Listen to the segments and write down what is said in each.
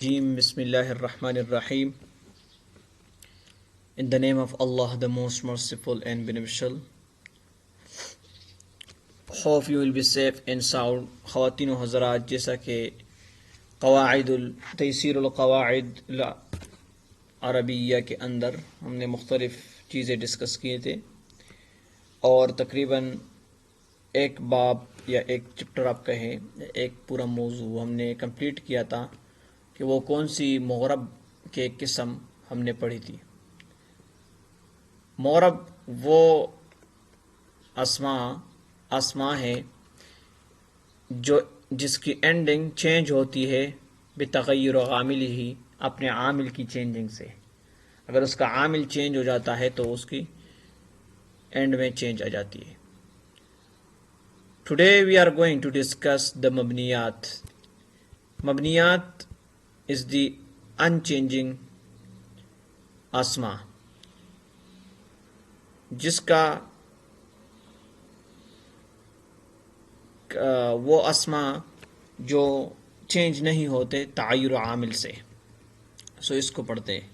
Bismillahir Rahmanir Rahim. In the name of Allah, the most merciful and beneficial. Hope you will be safe and sound. خواتین و حضرات، جیسا کہ تیسیر القواعد عربیہ کے اندر ہم نے مختلف چیزیں ڈسکس کیے تھے، اور تقریباً ایک باب یا ایک چپٹر آپ کہیں، ایک پورا موضوع ہم نے کمپلیٹ کیا تھا کہ وہ کون سی مغرب کے قسم ہم نے پڑھی تھی۔ مغرب وہ اسماء ہے جس کی اینڈنگ چینج ہوتی ہے بتغیر عامل ہی، اپنے عامل کی چینجنگ سے۔ اگر اس کا عامل چینج ہو جاتا ہے تو اس کی اینڈ میں چینج آ جاتی ہے۔ Today we are going to discuss the مبنیات۔ مبنیات is the unchanging اسما، جس کا وہ اسما جو چینج نہیں ہوتے تغیر عامل سے۔ اس کو پڑھتے ہیں۔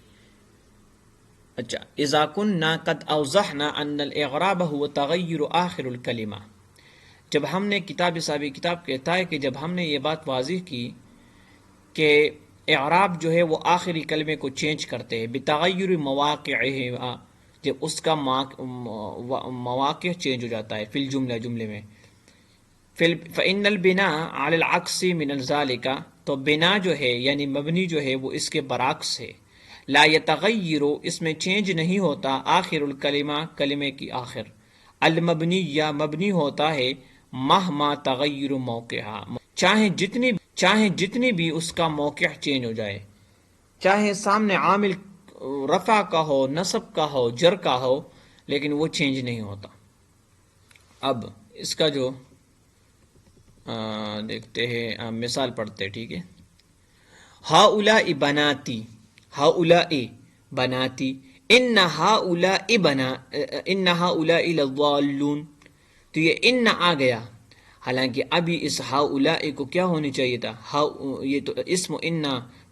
اچھا، اذا كنا قد اوضحنا ان الاعراب هو تغیر آخر الکلمہ، جب ہم نے کتاب کہتا ہے کہ جب ہم نے یہ بات واضح کی کہ اعراب جو ہے وہ آخری کلمے کو چینج کرتے ہیں بتغیر مواقعہ، جب اس کا مواقع چینج ہو جاتا ہے فی الجملہ، جملے میں۔ فإن البناء على العکس من ذلك، تو بنا جو ہے یعنی مبنی جو ہے وہ اس کے برعکس ہے۔ لا يتغیر، اس میں چینج نہیں ہوتا آخر الکلمہ، کلمے کی آخر۔ المبنی یا مبنی ہوتا ہے مہما تغیر موقعہ، چاہے جتنی بھی اس کا موقع چینج ہو جائے، چاہے سامنے عامل رفع کا ہو، نصب کا ہو، جر کا ہو، لیکن وہ چینج نہیں ہوتا۔ اب اس کا جو دیکھتے ہیں، مثال پڑھتے ہیں، ٹھیک ہے۔ ہؤلاء بناتی، ہؤلاء بناتی، ان ہؤلاء لضالون، تو یہ ان آ گیا، حالانکہ ابھی اس ہؤلاء کو کیا ہونی چاہیے تھا، یہ تو اسم ان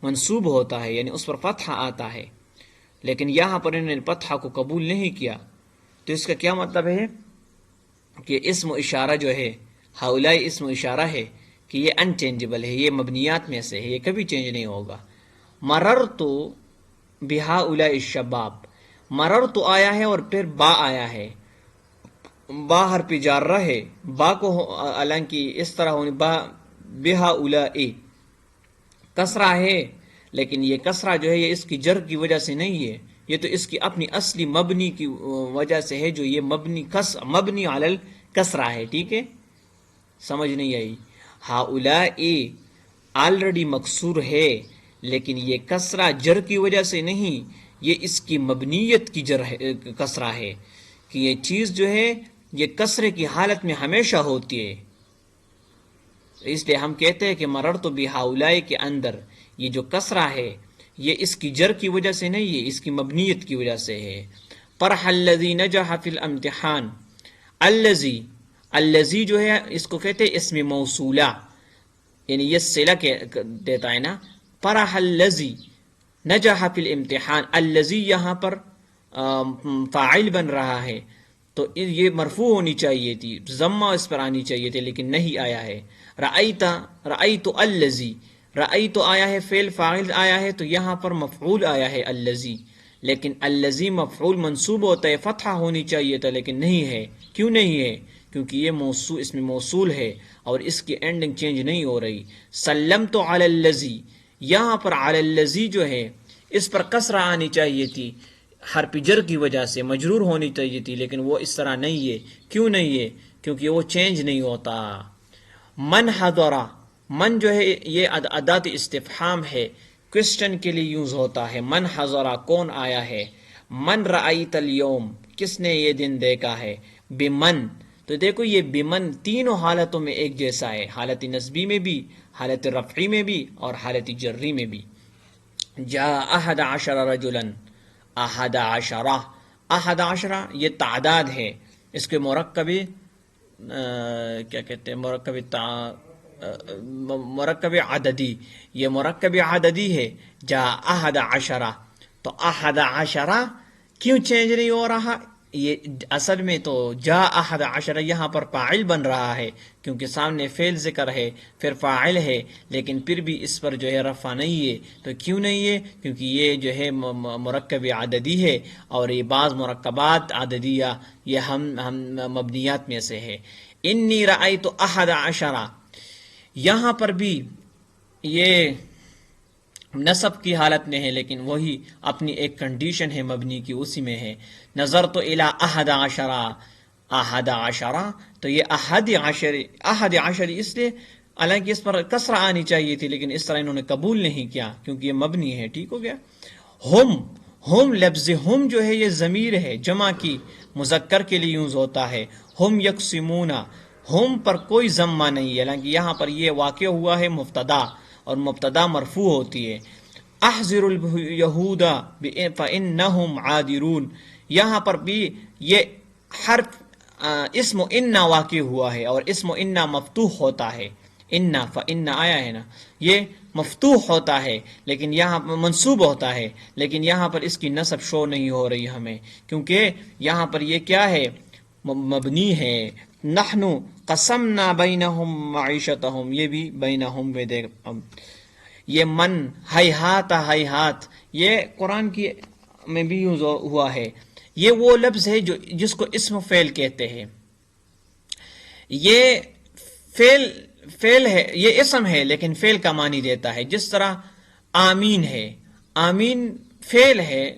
منصوب ہوتا ہے، یعنی اس پر فتحہ آتا ہے، لیکن یہاں پر انہوں نے فتحہ کو قبول نہیں کیا، تو اس کا کیا مطلب ہے کہ اسم اشارہ جو ہے، ہؤلاء اسم اشارہ ہے کہ یہ انچینجبل ہے، یہ مبنیات میں سے ہے، یہ کبھی چینج نہیں ہوگا۔ مررت بہؤلاء الشباب، مررت آیا ہے اور پھر با آیا ہے، با حرف جارہ ہے، با کو حالانکہ اس طرح ہونی، با بہؤلاء کسرہ ہے، لیکن یہ کسرہ جو ہے یہ اس کی جر کی وجہ سے نہیں ہے، یہ تو اس کی اپنی اصلی مبنی کی وجہ سے ہے، جو یہ مبنی علی الکسرہ ہے، ٹھیک ہے، سمجھ نہیں آئی۔ ہؤلاء آلریڈی مکسور ہے، لیکن یہ کسرہ جر کی وجہ سے نہیں، یہ اس کی مبنیت کی جر ہے، کسرہ ہے، کہ یہ چیز جو ہے یہ کسرے کی حالت میں ہمیشہ ہوتی ہے، اس لیے ہم کہتے ہیں کہ مررت بہؤلاء کے اندر یہ جو کسرہ ہے یہ اس کی جر کی وجہ سے نہیں ہے، اس کی مبنیت کی وجہ سے ہے۔ فرح الذی نجح فی الامتحان، الذی جو ہے اس کو کہتے ہیں اسم موصولہ، یعنی یہ صلہ دیتا ہے نا۔ فرح الذی نجح فی الامتحان، الذی یہاں پر فاعل بن رہا ہے، تو یہ مرفوع ہونی چاہیے تھی، ضمہ اس پر آنی چاہیے تھے، لیکن نہیں آیا ہے۔ رأیت الذی، رأیت آیا ہے، فعل فاعل آیا ہے، تو یہاں پر مفعول آیا ہے الذی، لیکن الذی مفعول منصوب ہوتا ہے، فتحہ ہونی چاہیے تھا، لیکن نہیں ہے۔ کیوں نہیں ہے؟ کیونکہ یہ موصول، اس میں موصول ہے اور اس کی اینڈنگ چینج نہیں ہو رہی۔ سلمت علی الذی، یہاں پر علی الذی جو ہے اس پر کسرہ آنی چاہیے تھی، حرف جر کی وجہ سے مجرور ہونی چاہیے تھی، لیکن وہ اس طرح نہیں ہے۔ کیوں نہیں ہے؟ کیونکہ وہ چینج نہیں ہوتا۔ من حضرہ، من جو ہے یہ اداۃ استفہام ہے، کوسچن کے لیے یوز ہوتا ہے۔ من حضرہ، کون آیا ہے۔ من رأیت اليوم، کس نے یہ دن دیکھا ہے۔ بمن، تو دیکھو یہ بمن تینوں حالتوں میں ایک جیسا ہے، حالت نصبی میں بھی، حالت رفعی میں بھی اور حالت جری میں بھی۔ جاء 11 رجلا، 11 یہ تعداد ہے، اس کے مرکب کیا کہتے ہیں، مرکب مرکب عددی، یہ مرکب عددی ہے، جا احد عشرہ، تو احد عشرہ کیوں چینج نہیں ہو رہا؟ یہ اصل میں تو جا احد عشرہ یہاں پر فاعل بن رہا ہے، کیونکہ سامنے فعل ذکر ہے پھر فاعل ہے، لیکن پھر بھی اس پر جو ہے رفع نہیں ہے۔ تو کیوں نہیں ہے؟ کیونکہ یہ جو ہے مرکب عددی ہے، اور یہ بعض مرکبات عددیہ یہ ہم مبنیات میں سے ہے۔ انی رأیت احد عشرہ، یہاں پر بھی یہ نصب کی حالت میں ہے، لیکن وہی اپنی ایک کنڈیشن ہے مبنی کی، اسی میں ہے۔ نظر تو الی احد عشرہ، احد عشرہ، تو یہ احد عشری اس لیے، حالانکہ اس پر کسرہ آنی چاہیے تھی، لیکن اس طرح انہوں نے قبول نہیں کیا کیونکہ یہ مبنی ہے۔ ٹھیک ہو گیا؟ ہم لفظ ہم جو ہے یہ ضمیر ہے، جمع کی مذکر کے لیے یوز ہوتا ہے۔ ہم یقسمون، ہم پر کوئی ضمہ نہیں ہے، حالانکہ یہاں پر یہ واقع ہوا ہے مبتدا، اور مبتدا مرفوع ہوتی ہے۔ احذر الیہود فانہم عادرون، یہاں پر بھی یہ حرف اسم انہ واقع ہوا ہے، اور اسم انہ مفتوح ہوتا ہے۔ انہ فانہ آیا ہے نا، یہ مفتوح ہوتا ہے، لیکن یہاں منصوب ہوتا ہے، لیکن یہاں پر اس کی نصب شو نہیں ہو رہی ہمیں، کیونکہ یہاں پر یہ کیا ہے؟ مبنی ہے۔ نحن قسمنا بینہم معیشتہم، یہ بھی بینہم میں دیکھ، یہ من ہیہات ہیہات، یہ قرآن کی میں بھی یوز ہوا ہے۔ یہ وہ لفظ ہے جس کو اسم فعل کہتے ہیں۔ یہ فعل ہے، یہ اسم ہے لیکن فعل کا معنی دیتا ہے، جس طرح آمین ہے، آمین فعل ہے،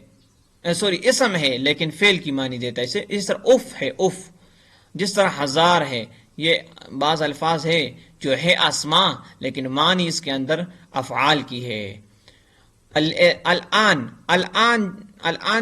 اسم ہے لیکن فعل کی معنی دیتا ہے۔ اس طرح اف ہے، اف، جس طرح ہزار ہے، یہ بعض الفاظ ہے جو ہے اسماء لیکن معنی اس کے اندر افعال کی ہے۔ الان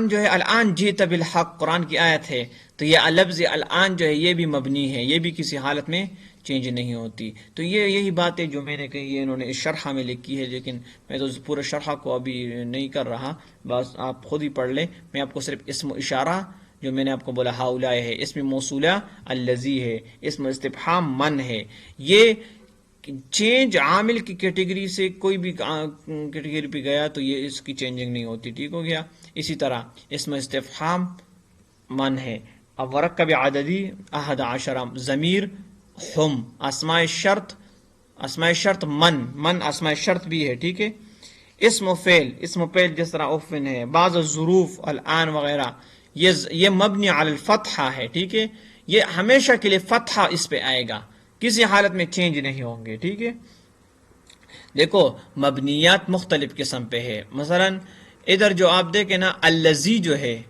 جو ہے، الان جیت بالحق، قرآن کی آیت ہے، تو یہ لفظ الان جو ہے یہ بھی مبنی ہے، یہ بھی کسی حالت میں چینج نہیں ہوتی۔ تو یہی باتیں جو میں نے کہی یہ انہوں نے اس شرح میں لکھی ہے، لیکن میں تو پورے شرح کو ابھی نہیں کر رہا، بس آپ خود ہی پڑھ لیں۔ میں آپ کو صرف اسم اشارہ جو میں نے آپ کو بولا ہاؤلا ہے، اسم موصولہ الذی ہے، اسم استفہام من ہے۔ یہ چینج عامل کی کیٹیگری سے کوئی بھی کیٹیگری پہ گیا تو یہ اس کی چینجنگ نہیں ہوتی۔ ٹھیک ہو گیا؟ اسی طرح اسم استفہام من ہے، اب مرکب عددی احد عشرہ، ضمیر ہم، اسماء شرط من اسماء شرط بھی ہے۔ ٹھیک ہے؟ اسم و فعل جس طرح افن ہے، بعض الظروف الان وغیرہ، یہ مبنی علی الفتحہ ہے۔ ٹھیک ہے؟ یہ ہمیشہ کے لیے فتحہ اس پہ آئے گا، کسی حالت میں چینج نہیں ہوں گے۔ ٹھیک ہے؟ دیکھو مبنیات مختلف قسم پہ ہے، مثلا ادھر جو آپ دیکھیں نا الذی جو ہے،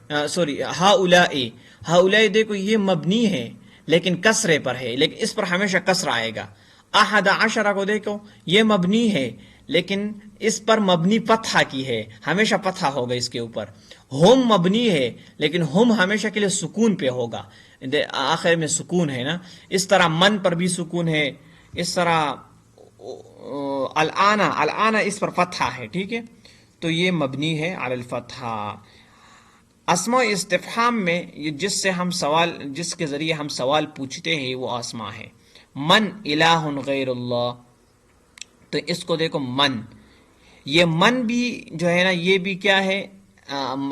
ہاؤلائی دیکھو یہ مبنی ہے لیکن کسرے پر ہے، لیکن اس پر ہمیشہ کسر آئے گا۔ احد عشرہ کو دیکھو یہ مبنی ہے لیکن اس پر مبنی فتحہ کی ہے، ہمیشہ فتحہ ہوگا اس کے اوپر۔ ہم مبنی ہے لیکن ہم ہمیشہ کے لیے سکون پہ ہوگا، آخر میں سکون ہے نا۔ اس طرح من پر بھی سکون ہے، اس طرح الان اس پر فتحہ ہے۔ ٹھیک ہے؟ تو یہ مبنی ہے علی الفتحہ۔ اسماء استفہام میں جس کے ذریعے ہم سوال پوچھتے ہیں وہ اسماء ہے۔ من الہ غیر اللہ، تو اس کو دیکھو من، یہ من بھی جو ہے نا یہ بھی کیا ہے؟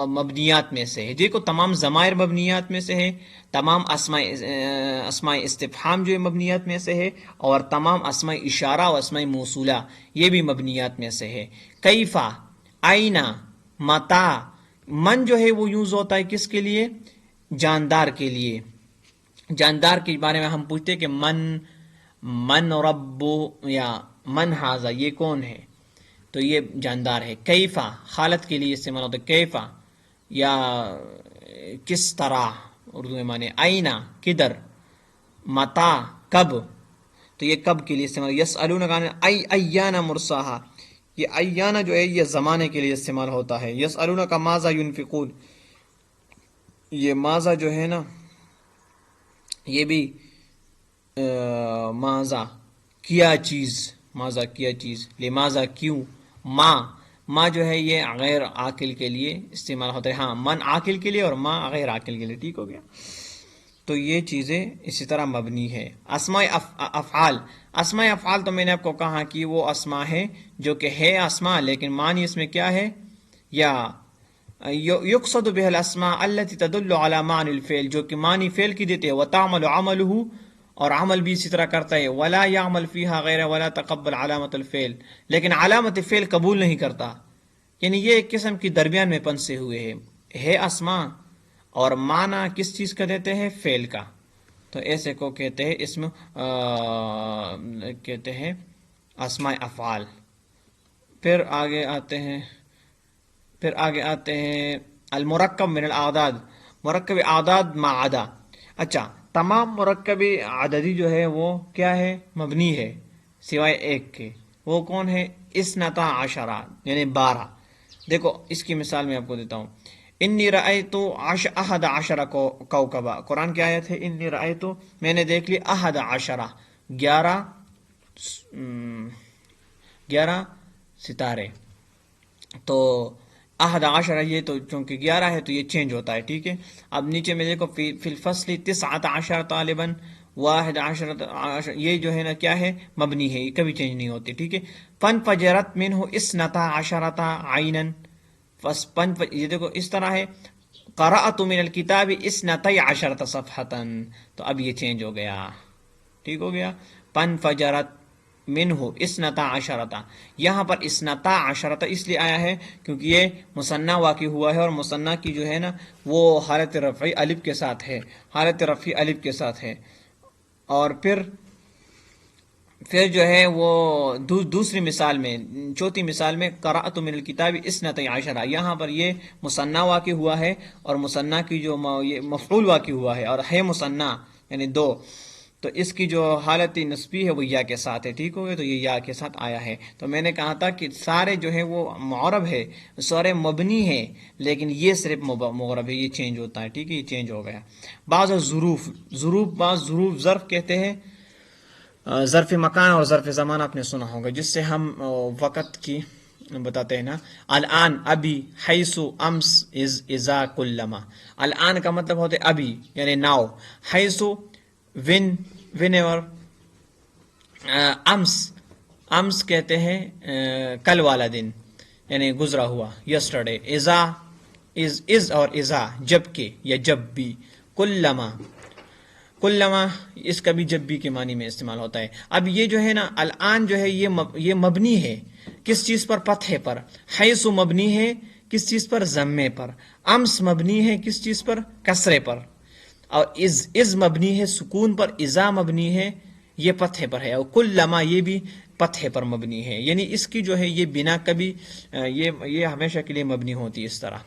مبنیات میں سے ہے۔ دیکھو تمام ضمائر مبنیات میں سے ہے، تمام اسماء استفہام جو ہے مبنیات میں سے ہے، اور تمام اسماء اشارہ و اسماء موصولہ یہ بھی مبنیات میں سے ہے۔ کیفا، آئینہ، متا، من جو ہے وہ یوز ہوتا ہے کس کے لیے؟ جاندار کے لیے۔ جاندار کے بارے میں ہم پوچھتے کہ من رب، یا من ھذا، یہ کون ہے؟ تو یہ جاندار ہے۔ کیفا حالت کے لیے استعمال ہوتا ہے، کیفا، یا کس طرح اردو میں مانے، آئینہ کدھر، متا کب، تو یہ کب کے لیے استعمال۔ یسألونک عن ایان مرساہا، یہ ایانہ جو ہے یہ زمانے کے لیے استعمال ہوتا ہے۔ یسألونک ماذا ينفقون، یہ ماذا جو ہے نا یہ بھی ماذا کیا چیز، ماذا کیا چیز، لماذا کیوں، ما جو ہے یہ غیر عاقل کے لیے استعمال ہوتا ہے، ہاں من عاقل کے لیے اور ما غیر عاقل کے لیے۔ ٹھیک ہو گیا؟ تو یہ چیزیں اسی طرح مبنی ہے. اسماء افعال، اسماء افعال تو میں نے آپ کو کہا کہ وہ اسماء ہے جو کہ ہے اسماء لیکن معنی اس میں کیا ہے، یا یقصد بها الاسماء التي تدل على معنی الفعل، جو کہ معنی فعل کی دیتے ہیں، وتعمل عمله، اور عمل بھی اسی طرح کرتا ہے، ولا يعمل فيها غیر ولا تقبل علامت الفعل، لیکن علامت فعل قبول نہیں کرتا. یعنی یہ ایک قسم کی درمیان میں پنسے ہوئے ہے اسماء اور معنی کس چیز کا دیتے ہیں، فعل کا. تو ایسے کو کہتے ہیں اسم کہتے ہیں اسماء افعال. پھر آگے آتے ہیں المرکب من الاعداد، مرکب اعداد ما عدا. اچھا، تمام مرکب عددی جو ہے وہ کیا ہے، مبنی ہے سوائے ایک کے. وہ کون ہے، اثنتا عشرہ یعنی 12. دیکھو اس کی مثال میں آپ کو دیتا ہوں. انی رأیت احد عشر کوکبا، قرآن کی آیت ہے، انی رأیت میں نے دیکھ لی، احد عشرہ 11 ستارے. تو احد عشرہ یہ تو چونکہ 11 ہے تو یہ چینج ہوتا ہے، ٹھیک ہے. اب نیچے میں دیکھو فی الفصل 19 طالباً 11 یہ جو ہے نا کیا ہے، مبنی ہے، یہ کبھی چینج نہیں ہوتی، ٹھیک ہے. فانفجرت منہ 12 عینا، یہ دیکھو اس طرح ہے. قرأت من الکتاب 12 صفحة، تو اب یہ چینج ہو گیا، ٹھیک ہو گیا. فانفجرت منہ 12، یہاں پر 12 اس لیے آیا ہے کیونکہ یہ مثنیٰ واقع ہوا ہے، اور مثنیٰ کی جو ہے نا وہ حالت رفعی الف کے ساتھ ہے، حالت رفعی الف کے ساتھ ہے. اور پھر جو ہے وہ دوسری مثال میں، چوتھی مثال میں قرأت من الکتاب 12، یہاں پر یہ مثنیٰ واقع ہوا ہے اور مثنیٰ کی جو یہ مفعول واقع ہوا ہے اور ہے مثنیٰ یعنی 2، تو اس کی جو حالت نسبی ہے وہ یا کے ساتھ ہے، ٹھیک ہو گیا. تو یہ یا کے ساتھ آیا ہے. تو میں نے کہا تھا کہ سارے جو ہے وہ معرب ہے، سارے مبنی ہے، لیکن یہ صرف معرب ہے، یہ چینج ہوتا ہے، ٹھیک ہے، یہ چینج ہو گیا. بعض ظروف ظرف کہتے ہیں، ظرف مکان اور ظرف زمان آپ نے سنا ہوگا، جس سے ہم وقت کی بتاتے ہیں نا. الان، ابھی، حیث، امس، اذا، کلما. الان کا مطلب ہوتا ہے ابھی یعنی ناؤ، حیث ون ایور، امس کہتے ہیں کل والا دن یعنی گزرا ہوا، یسٹرڈے. از اور ازا جب کے یا جب بھی. کلما اس کا بھی جب بھی کے معنی میں استعمال ہوتا ہے. اب یہ جو ہے نا الان جو ہے یہ مبنی ہے کس چیز پر، فتحے پر. حیث مبنی ہے کس چیز پر، ضمے پر. امس مبنی ہے کس چیز پر، کسرے پر. اور از مبنی ہے سکون پر. اذا مبنی ہے یہ فتحے پر ہے. اور کلما یہ بھی فتحے پر مبنی ہے. یعنی اس کی جو ہے یہ بنا کبھی یہ ہمیشہ کے لیے مبنی ہوتی ہے اس طرح.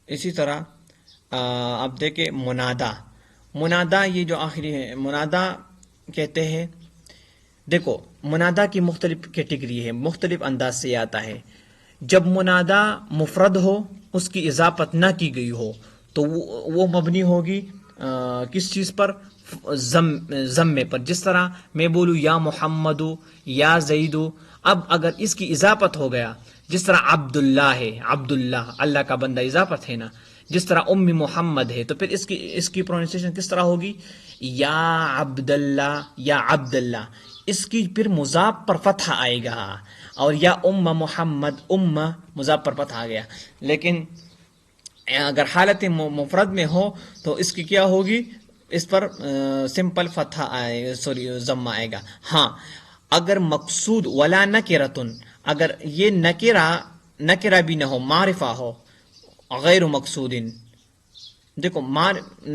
اسی طرح اب دیکھیں منادا یہ جو آخری ہے، منادا کہتے ہیں. دیکھو منادا کی مختلف کیٹیگری ہے، مختلف انداز سے آتا ہے. جب منادا مفرد ہو، اس کی اضافت نہ کی گئی ہو، تو وہ مبنی ہوگی کس چیز پر، ضمے پر. جس طرح میں بولوں یا محمد یا زید، اب اگر اس کی اضافت ہو گیا، جس طرح عبداللہ ہے، عبداللہ اللہ کا بندہ، اضافت ہے نا. جس طرح ام محمد ہے، تو پھر اس کی پروننسیشن کس طرح ہوگی، یا عبداللہ یا عبداللہ. اس کی پھر مضاف پر فتح آئے گا، اور یا ام محمد، ام مضاف پر فتح آ گیا. لیکن اگر حالت مفرد میں ہو تو اس کی کیا ہوگی، اس پر سمپل فتح آئے، ضمہ آئے گا. ہاں اگر مقصود ولا نکرتن، اگر یہ نکرہ بھی نہ ہو، معرفہ ہو، غیر مقصود، دیکھو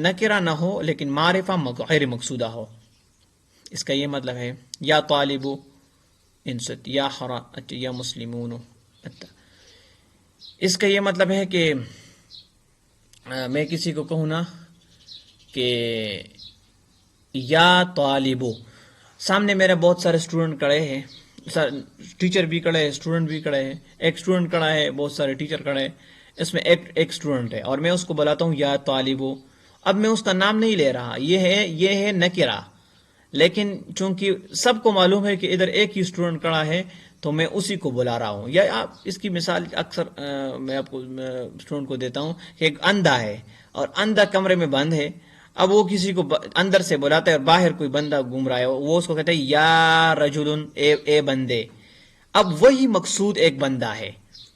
نکرہ نہ ہو لیکن معرفہ غیر مقصودہ ہو، اس کا یہ مطلب ہے یا طالب انست، یا مسلمون. اس کا یہ مطلب ہے کہ میں کسی کو کہوں نا کہ یا طالب، سامنے میرے بہت سارے اسٹوڈنٹ کھڑے ہیں، ٹیچر بھی کھڑے ہیں، اسٹوڈنٹ بھی کھڑے ہیں. ایک اسٹوڈنٹ کھڑا ہے، بہت سارے ٹیچر کھڑے ہیں، اس میں ایک اسٹوڈنٹ ہے، اور میں اس کو بلاتا ہوں یا طالب. اب میں اس کا نام نہیں لے رہا، یہ ہے نکرہ. لیکن چونکہ سب کو معلوم ہے کہ ادھر ایک ہی اسٹوڈنٹ کھڑا ہے، تو میں اسی کو بلا رہا ہوں. یا آپ اس کی مثال اکثر میں آپ کو اسٹوڈنٹ کو دیتا ہوں کہ ایک اندھا ہے اور اندھا کمرے میں بند ہے. اب وہ کسی کو اندر سے بلاتا ہے اور باہر کوئی بندہ گھوم رہا ہے، وہ اس کو کہتا ہے یا رجلن، اے بندے. اب وہی مقصود ایک بندہ ہے.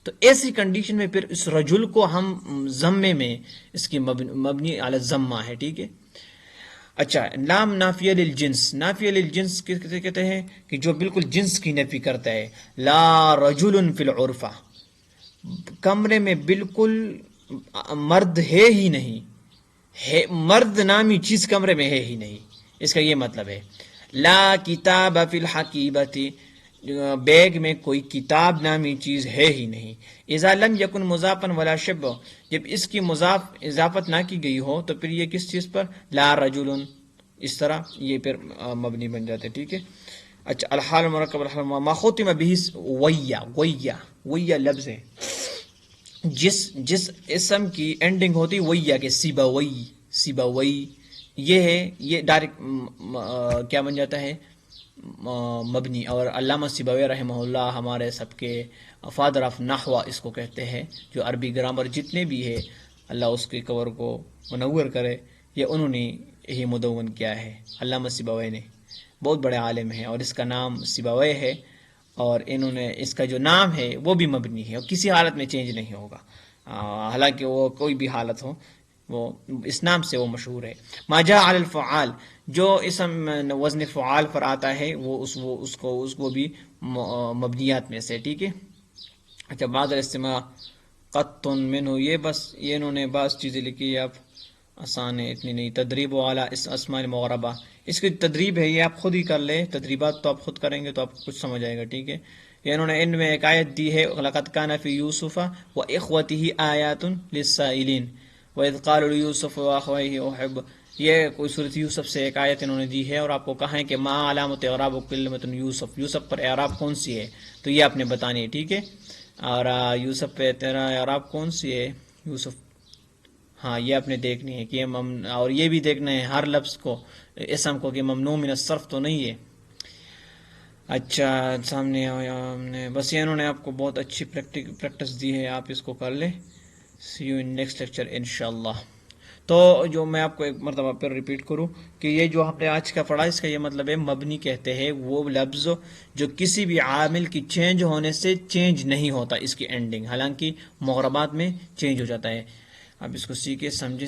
تو ایسی کنڈیشن میں پھر اس رجل کو ہم ضمے میں اس کی مبنی علی الضمہ ہے. ٹھیک ہے. اچھا، لام نافیہ للجنس. نافیہ للجنس کسے کہتے ہیں؟ کہ جو بالکل جنس کی نفی کرتا ہے. لا رجل فی العرفہ، کمرے میں بالکل مرد ہے ہی نہیں، مرد نامی چیز کمرے میں ہے ہی نہیں، اس کا یہ مطلب ہے. لا کتاب فی الحقیبتی، بیگ میں کوئی کتاب نامی چیز ہے ہی نہیں. اذا لم یکن مضافا ولا شبہ، جب اس کی مضاف اضافت نہ کی گئی ہو تو پھر یہ کس چیز پر؟ لا رجل، اس طرح یہ پھر مبنی بن جاتے. ٹھیک ہے. اچھا، الحال مرکب الحال ما ختم به ویا، ویا لفظ ہے جس اسم کی اینڈنگ ہوتی ویا کے، سیبوی، یہ ہے، یہ ڈائریکٹ کیا بن جاتا ہے؟ مبنی. اور علامہ سیبوی رحمہ اللہ ہمارے سب کے فادر آف نحو اس کو کہتے ہیں، جو عربی گرامر جتنے بھی ہے اللہ اس کے قبر کو منور کرے، یہ انہوں نے یہی مدون کیا ہے، علامہ سیبوی نے. بہت بڑے عالم ہیں اور اس کا نام سیبوی ہے، اور انہوں نے اس کا جو نام ہے وہ بھی مبنی ہے اور کسی حالت میں چینج نہیں ہوگا، حالانکہ وہ کوئی بھی حالت ہو، وہ اس نام سے وہ مشہور ہے. ما جاء علی الفعال، جو اسم وزن فعال پر آتا ہے وہ اس کو بھی مبنیات میں سے. ٹھیک ہے. اچھا، بعض الاستماع قط منہ، یہ بس یہ انہوں نے بعض چیزیں لکھی، آپ آسان ہے، اتنی نہیں. تدریب والا اس اسماء المغربہ، اس کی تدریب ہے، یہ آپ خود ہی کر لیں، تدریبات تو آپ خود کریں گے تو آپ کو کچھ سمجھ آئے گا. ٹھیک ہے. یہ انہوں نے ان میں ایک آیت دی ہے، لقد کان فی یوسف واخوته آیات للسائلین وَإِذْ قَالُوا لِيُوسُفَ وَأَخَوَيْهِ أُحِبُّ، یہ کوئی صورت یوسف سے ایک آیت انہوں نے دی ہے، اور آپ کو کہا ہے کہ ما علامت اعراب کلمۃ یوسف، یوسف پر اعراب کون سی ہے، تو یہ آپ نے بتانی ہے. ٹھیک ہے. اور یوسف پہ تیرا اعراب کون سی ہے؟ یوسف، ہاں یہ آپ نے دیکھنی ہے کہ اور یہ بھی دیکھنا ہے ہر لفظ کو، اسم کو، کہ ممنوع من الصرف تو نہیں ہے. اچھا، سامنے آیا ہم نے، بس یہ انہوں نے آپ کو بہت اچھی پریکٹس دی ہے، آپ اس کو کر لیں. سی یو ان نیکسٹ لیکچر انشاءاللہ. تو جو میں آپ کو ایک مرتبہ پھر ریپیٹ کروں کہ یہ جو ہم نے آج کا پڑھا، اس کا یہ مطلب ہے مبنی کہتے ہیں وہ لفظ جو کسی بھی عامل کی چینج ہونے سے چینج نہیں ہوتا اس کی اینڈنگ، حالانکہ مغربات میں چینج ہو جاتا ہے. اب اس کو سیکھے سمجھے.